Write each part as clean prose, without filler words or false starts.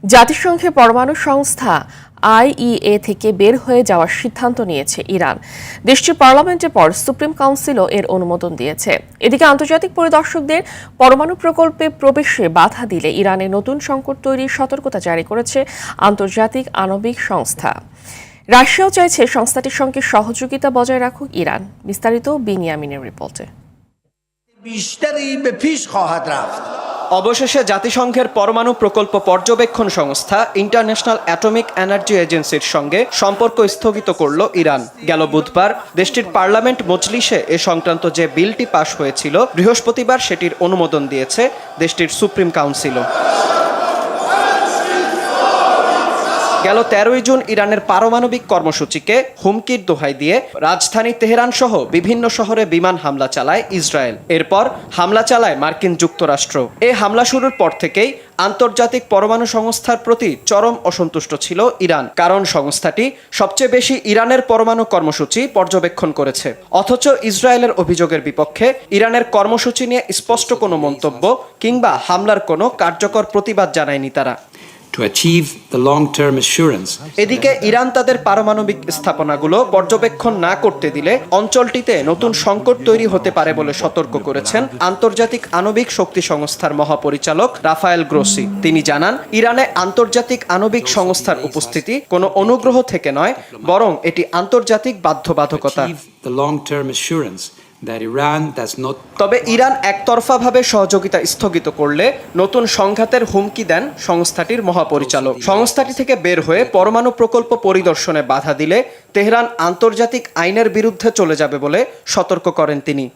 জাতিসংঘের পরমাণু সংস্থা IAEA থেকে বের হয়ে যাওয়ার সিদ্ধান্ত নিয়েছে ইরান। দেশটির পার্লামেন্টের পর সুপ্রিম কাউন্সিলও এর অনুমোদন দিয়েছে। এদিকে আন্তর্জাতিক পরিদর্শকদের পরমাণু প্রকল্পে প্রবেশে বাধা দিলে ইরানে নতুন সংকট তৈরির সতর্কতা জারি করেছে আন্তর্জাতিক আণবিক সংস্থা। রাশিয়াও চাইছে সংস্থাটির সঙ্গে সহযোগিতা বজায় রাখুক ইরান। বিস্তারিত বিনিয়ামিনের রিপোর্টে। অবশেষে জাতিসংঘের পরমাণু প্রকল্প পর্যবেক্ষণ সংস্থা ইন্টারন্যাশনাল অ্যাটমিক এনার্জি এজেন্সির সঙ্গে সম্পর্ক স্থগিত করল ইরান। গেল বুধবার দেশটির পার্লামেন্ট মজলিসে এ সংক্রান্ত যে বিলটি পাশ হয়েছিল, বৃহস্পতিবার সেটির অনুমোদন দিয়েছে দেশটির সুপ্রিম কাউন্সিলও। গেল 13 জুন ইরানের পারমাণবিক কর্মসূচিকে হুমকির দোহাই দিয়ে রাজধানী তেহরান সহ বিভিন্ন শহরে বিমান হামলা চালায় ইসরায়েল। এরপর হামলা চালায় মার্কিন যুক্তরাষ্ট্র। এই হামলা শুরুর পর থেকেই আন্তর্জাতিক পরমাণু সংস্থার প্রতি চরম অসন্তুষ্ট ছিল ইরান, কারণ সংস্থাটি সবচেয়ে বেশি ইরানের পরমাণু কর্মসূচি পর্যবেক্ষণ করেছে। অথচ ইসরায়েলের অভিযোগের বিপক্ষে ইরানের কর্মসূচি নিয়ে স্পষ্ট কোনো মন্তব্য কিংবা হামলার কোনো কার্যকর প্রতিবাদ জানায়নি তারা। এদিকে ইরান তাদের পারমাণবিক স্থাপনাগুলো পর্যবেক্ষণ না করতে দিলে অঞ্চলটিতে নতুন সংকট তৈরি হতে পারে বলে সতর্ক করেছেন আন্তর্জাতিক আণবিক শক্তি সংস্থার মহাপরিচালক রাফায়েল গ্রোসি। তিনি জানান, ইরানে আন্তর্জাতিক আণবিক সংস্থার উপস্থিতি কোনো অনুগ্রহ থেকে নয়, বরং এটি আন্তর্জাতিক বাধ্যবাধকতা। তবে ইরান একতরফাভাবে সহযোগিতা স্থগিত করলে নতুন সংঘাতের হুমকি দেন সংস্থাটির মহাপরিচালক। সংস্থাটি থেকে বের হয়ে পরমাণু প্রকল্প পরিদর্শনে বাধা দিলে তেহরান আন্তর্জাতিক আইনের বিরুদ্ধে চলে যাবে বলে সতর্ক করেন তিনি।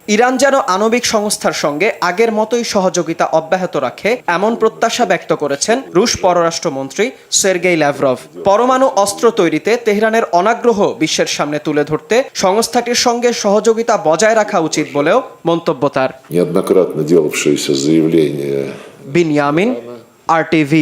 ইরান যেন আণবিক সংস্থার সঙ্গে আগের মতোই সহযোগিতা অব্যাহত রাখে, এমন প্রত্যাশা ব্যক্ত করেছেন রুশ পররাষ্ট্রমন্ত্রী সের্গেই ল্যাভরভ। পরমাণু অস্ত্র তৈরিতে তেহরানের অনাগ্রহ বিশ্বের সামনে তুলে ধরতে সংস্থাটির সঙ্গে সহযোগিতা বজায় রাখা উচিত বলেও মন্তব্য তার। বিনিয়ামিন, RTV।